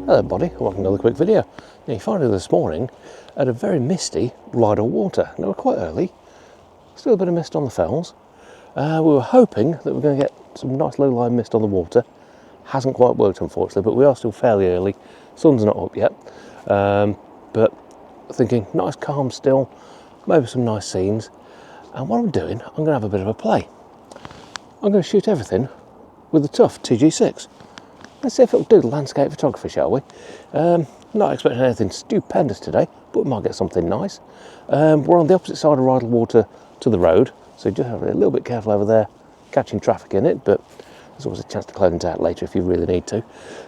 Hello everybody, welcome to another quick video. Now you find it this morning at a very misty Rydal Water. Now we're quite early, still a bit of mist on the fells. We were hoping that we're going to get some nice low lying mist on the water. Hasn't quite worked unfortunately, but we are still fairly early. Sun's not up yet, but thinking nice calm still, maybe some nice scenes. And what I'm doing, I'm going to have a bit of a play. I'm going to shoot everything with the Tough TG-6. Let's see if it'll do the landscape photography, shall we? Not expecting anything stupendous today, but we might get something nice. We're on the opposite side of Rydal Water to the road, so just have to be a little bit careful over there, catching traffic in it, but there's always a chance to close it out later if you really need to.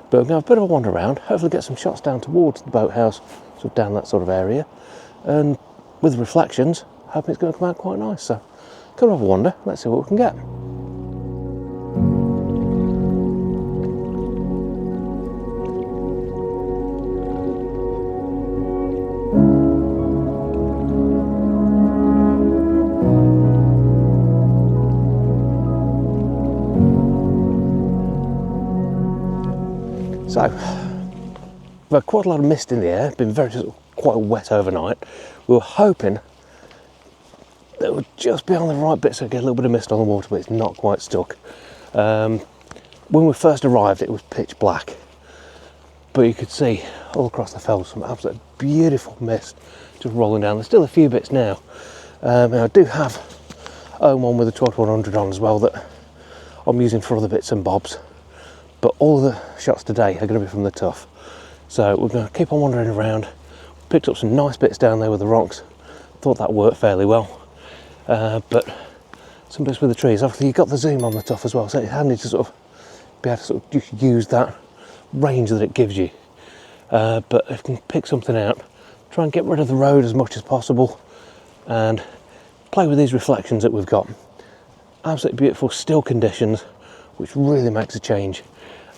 But we're going to have a bit of a wander around, hopefully get some shots down towards the boathouse, sort of down that sort of area. And with reflections, hoping it's going to come out quite nice. So come have a wander, let's see what we can get. So, we've had quite a lot of mist in the air, been quite wet overnight. We were hoping that it would just be on the right bit so we get a little bit of mist on the water, but it's not quite stuck. When we first arrived, it was pitch black, but you could see all across the fells some absolute beautiful mist just rolling down. There's still a few bits now. And I do have one with a 12-100 on as well that I'm using for other bits and bobs. But all the shots today are going to be from the Tough. So we're going to keep on wandering around. Picked up some nice bits down there with the rocks. Thought that worked fairly well. But some bits with the trees. Obviously you've got the zoom on the Tough as well, so it's handy to sort of be able to sort of just use that range that it gives you. But if you can pick something out, try and get rid of the road as much as possible and play with these reflections that we've got. Absolutely beautiful still conditions, which really makes a change.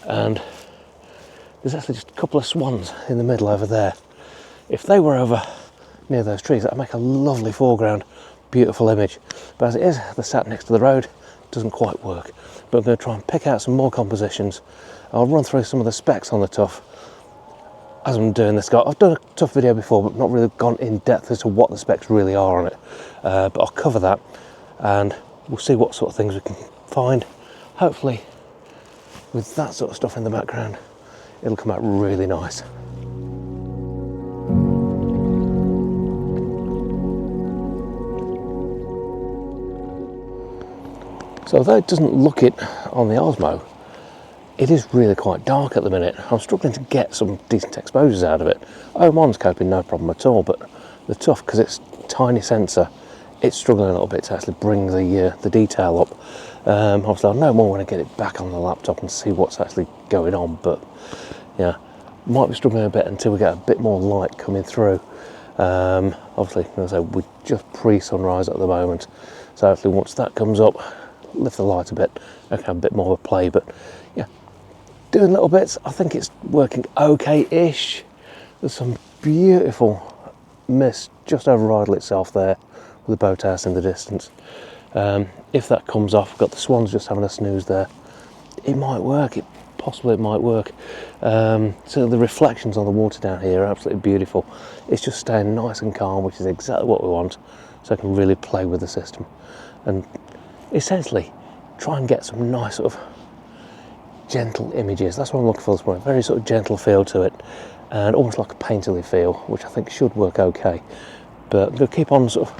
And there's actually just a couple of swans in the middle over there. If they were over near those trees, that'd make a lovely foreground, beautiful image. But as it is, they're sat next to the road, doesn't quite work. But I'm going to try and pick out some more compositions. I'll run through some of the specs on the Tough as I'm doing this. I've done a Tough video before, but not really gone in depth as to what the specs really are on it. But I'll cover that, and we'll see what sort of things we can find. Hopefully, with that sort of stuff in the background, it'll come out really nice. So although it doesn't look it on the Osmo, it is really quite dark at the minute. I'm struggling to get some decent exposures out of it. O1's coping no problem at all, but the Tough, because it's a tiny sensor, it's struggling a little bit to actually bring the detail up. Obviously I'll know more when I get it back on the laptop and see what's actually going on, but yeah, might be struggling a bit until we get a bit more light coming through. Obviously, as I say, we're just pre-sunrise at the moment, so hopefully once that comes up, lift the light a bit, I can have a bit more of a play. But yeah, doing little bits. I think it's working okay-ish. There's some beautiful mist just over Rydal itself there, with the boathouse in the distance. If that comes off, we've got the swans just having a snooze there. It might work, possibly it might work. So the reflections on the water down here are absolutely beautiful. It's just staying nice and calm, which is exactly what we want, so I can really play with the system. And essentially, try and get some nice sort of gentle images. That's what I'm looking for this morning. Very sort of gentle feel to it, and almost like a painterly feel, which I think should work okay. But I'm going to keep on sort of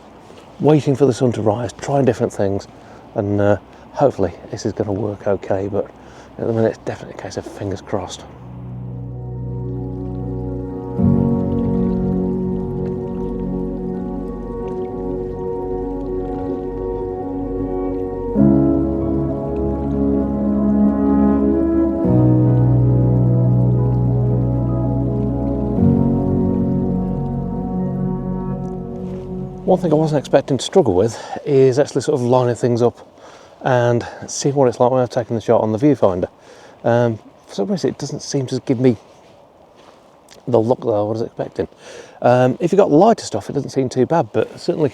waiting for the sun to rise, trying different things, and hopefully this is going to work okay. But at the minute, it's definitely a case of fingers crossed. One thing I wasn't expecting to struggle with is actually sort of lining things up and seeing what it's like when I've taken the shot on the viewfinder. For some reason it doesn't seem to give me the look that I was expecting. If you've got lighter stuff it doesn't seem too bad, but certainly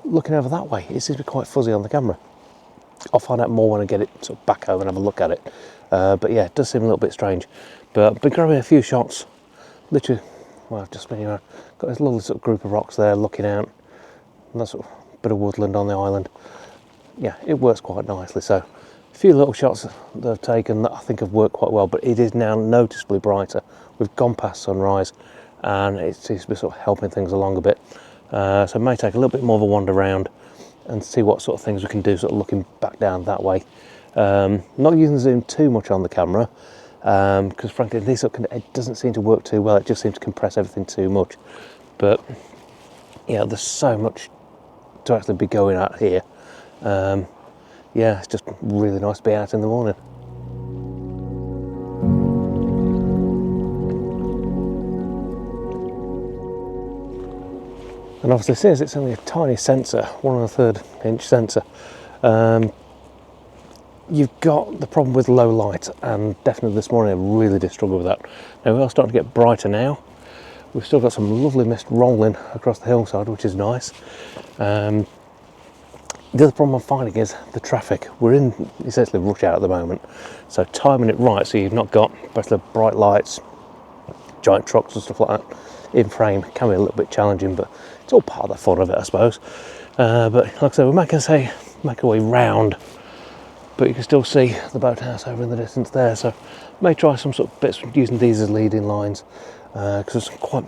looking over that way it seems to be quite fuzzy on the camera. I'll find out more when I get it sort of back home and have a look at it. But yeah, it does seem a little bit strange. But I've been grabbing a few shots, literally, well, I've just been, got this lovely sort of group of rocks there looking out, and that sort of bit of woodland on the island. Yeah, it works quite nicely. So a few little shots that I've taken that I think have worked quite well, but it is now noticeably brighter. We've gone past sunrise and it seems to be sort of helping things along a bit. So I may take a little bit more of a wander around and see what sort of things we can do, sort of looking back down that way. Not using the zoom too much on the camera, because frankly it doesn't seem to work too well. It just seems to compress everything too much. But yeah, there's so much to actually be going at here. Yeah, it's just really nice to be out in the morning. And obviously, since it's only a tiny sensor, 1 1/3 inch sensor, you've got the problem with low light, and definitely this morning I really did struggle with that. Now we are starting to get brighter now. We've still got some lovely mist rolling across the hillside, which is nice. The other problem I'm finding is the traffic. We're in essentially rush hour at the moment, so timing it right so you've not got basically bright lights, giant trucks and stuff like that in frame can be a little bit challenging, but it's all part of the fun of it, I suppose. But like I said, we're make our way round, but you can still see the boathouse over in the distance there. So may try some sort of bits using these as leading lines, because there's some quite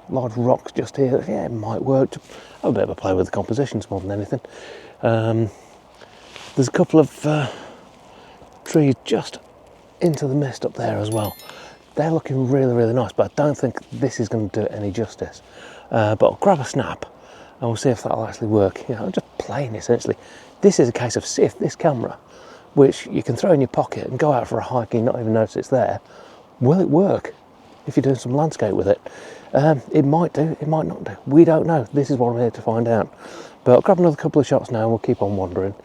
large rocks just here. Yeah, it might work. Just have a bit of a play with the compositions more than anything. There's a couple of trees just into the mist up there as well. They're looking really, really nice, but I don't think this is going to do it any justice. But I'll grab a snap and we'll see if that'll actually work. You know, I'm just playing essentially. This is a case of see if this camera, which you can throw in your pocket and go out for a hike and not even notice it's there, will it work if you're doing some landscape with it? It might do, it might not do. We don't know. This is what I'm here to find out. But I'll grab another couple of shots now and we'll keep on wandering.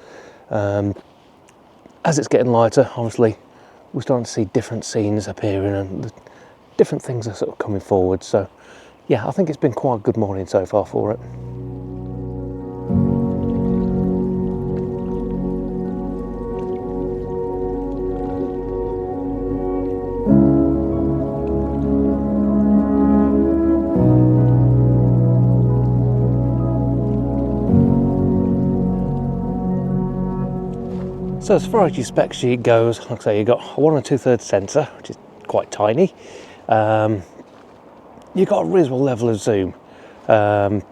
As it's getting lighter, obviously, we're starting to see different scenes appearing and different things are sort of coming forward. So yeah, I think it's been quite a good morning so far for it. So as far as your spec sheet goes, like I say, you've got a 1 2/3 sensor, which is quite tiny. You've got a reasonable level of zoom. It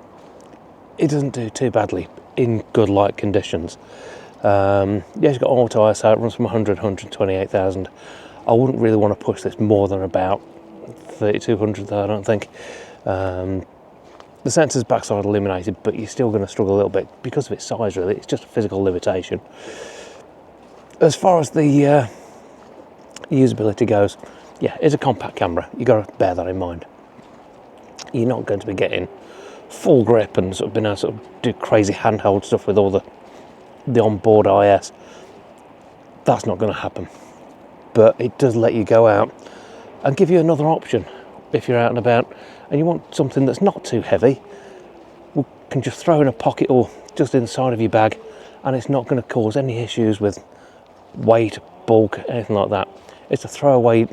doesn't do too badly in good light conditions. Yeah, you've got auto ISO, it runs from 100 to 128,000. I wouldn't really want to push this more than about 3200 though, I don't think. The sensor's backside illuminated, but you're still going to struggle a little bit because of its size really. It's just a physical limitation. As far as the usability goes, yeah, it's a compact camera. You've got to bear that in mind. You're not going to be getting full grip and sort of being able to sort of do crazy handheld stuff with all the onboard IS. That's not going to happen. But it does let you go out and give you another option if you're out and about and you want something that's not too heavy. You can just throw in a pocket or just inside of your bag, and it's not going to cause any issues with weight, bulk, anything like that. It's a throwaway,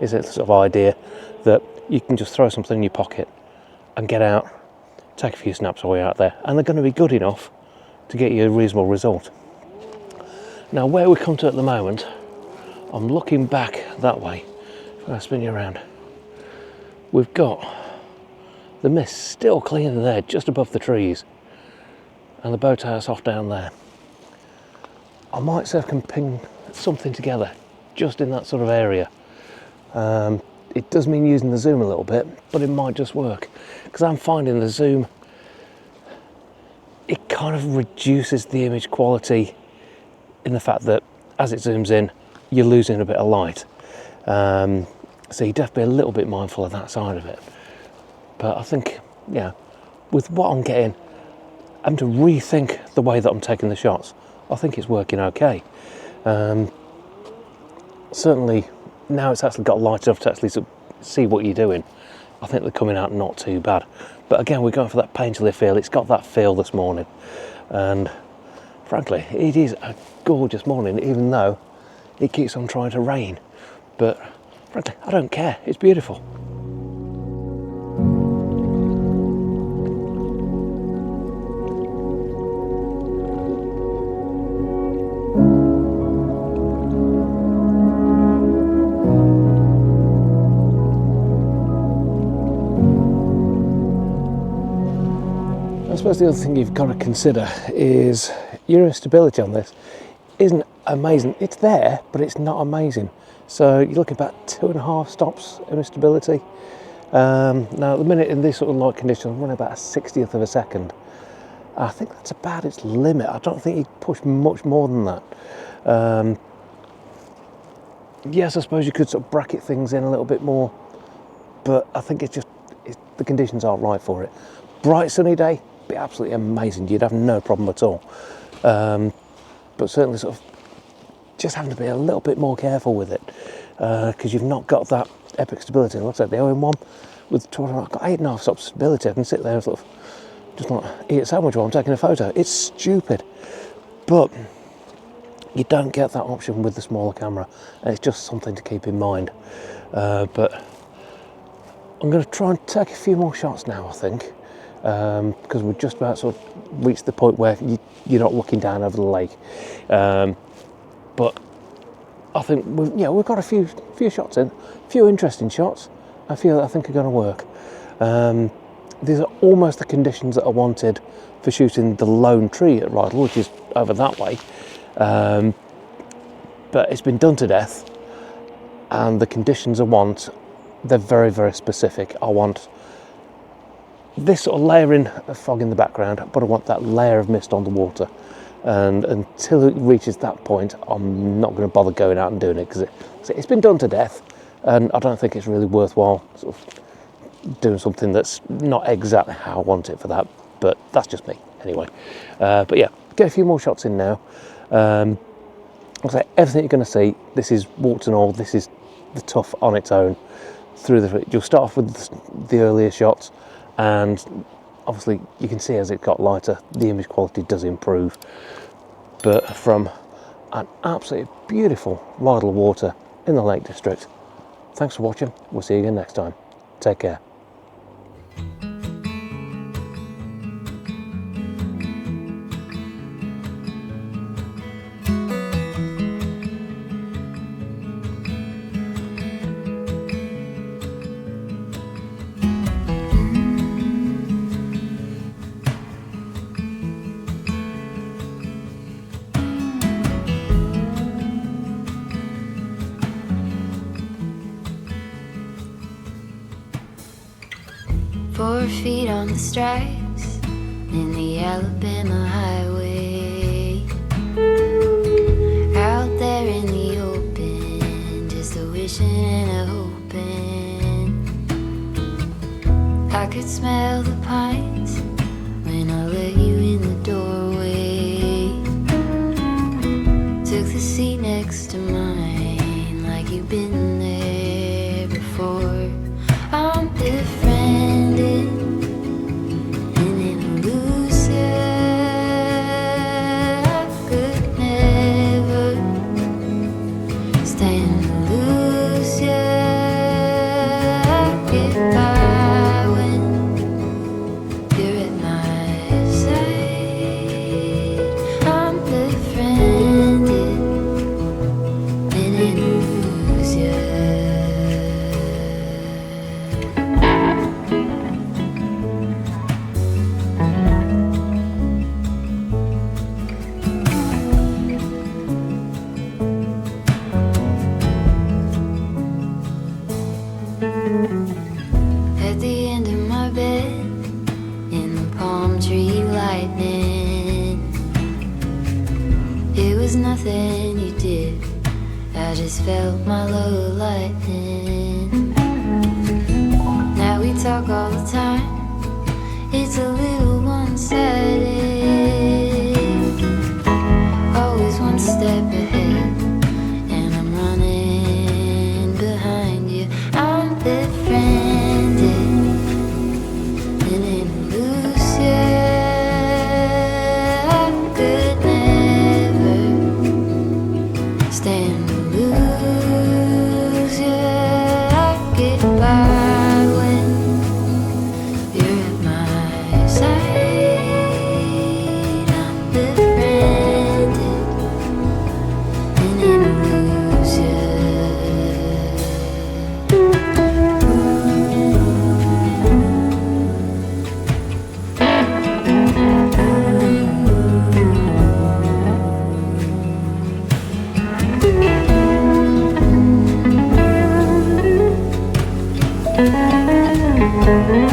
is it, sort of idea that you can just throw something in your pocket and get out, take a few snaps away out there, and they're going to be good enough to get you a reasonable result. Now where we come to at the moment, I'm looking back that way. If I spin you around, we've got the mist still clear there just above the trees and the boathouse off down there. I might see if I can ping something together just in that sort of area. It does mean using the zoom a little bit, but it might just work because I'm finding the zoom, it kind of reduces the image quality in the fact that as it zooms in, you're losing a bit of light. So you have to be a little bit mindful of that side of it. But I think, yeah, with what I'm getting, I'm to rethink the way that I'm taking the shots. I think it's working okay. Certainly, now it's actually got light enough to actually see what you're doing. I think they're coming out not too bad. But again, we're going for that painterly feel. It's got that feel this morning. And frankly, it is a gorgeous morning, even though it keeps on trying to rain. But Frankly, I don't care. It's beautiful. I suppose the other thing you've got to consider is your stability on this isn't amazing. It's there, but it's not amazing. So you're looking at about 2.5 stops in stability. Now at the minute in this sort of light conditions, I'm running about a 60th of a second. I think that's about its limit. I don't think you'd push much more than that. Yes, I suppose you could sort of bracket things in a little bit more, but I think the conditions aren't right for it. Bright sunny day, be absolutely amazing. You'd have no problem at all. But certainly sort of just having to be a little bit more careful with it, because you've not got that epic stability. Like I said, the OM1 with I've got 8.5 stops stability. I can sit there and sort of just like eat a sandwich while I'm taking a photo. It's stupid, but you don't get that option with the smaller camera, and it's just something to keep in mind. But I'm going to try and take a few more shots now, I think, because we're just about sort of reached the point where you're not looking down over the lake. But I think we've got a few shots in, a few interesting shots, a few that I think are going to work. These are almost the conditions that I wanted for shooting the lone tree at Rydal, which is over that way. But it's been done to death, and the conditions I want, they're very, very specific. I want this sort of layering of fog in the background, but I want that layer of mist on the water. And until it reaches that point, I'm not going to bother going out and doing it, because it's been done to death, and I don't think it's really worthwhile sort of doing something that's not exactly how I want it for that. But that's just me anyway. But yeah, get a few more shots in now. I'll say everything you're going to see, this is warts and all, this is the Tough on its own. You'll start off with the earlier shots, and obviously you can see as it got lighter, the image quality does improve. But from an absolutely beautiful Rydal Water in the Lake District, thanks for watching. We'll see you again next time. Take care. Four feet on the stripes in the Alabama highway, out there in the open, just a wishing and a hoping. I could smell the pines when I let you in the doorway. Took the seat next to mine like you've been there before. I'm befriended and in illusion. I could never stand to lose you. I get by when you're at my side. I'm befriended and in illusion. At the end of my bed, in the palm tree lightning, it was nothing you did, I just felt my low lightning. Now we talk all the time, it's a little one-sided, always one step ahead, and I'm running behind you. I'm befriended and in illusion. I could never stand to lose you. Thank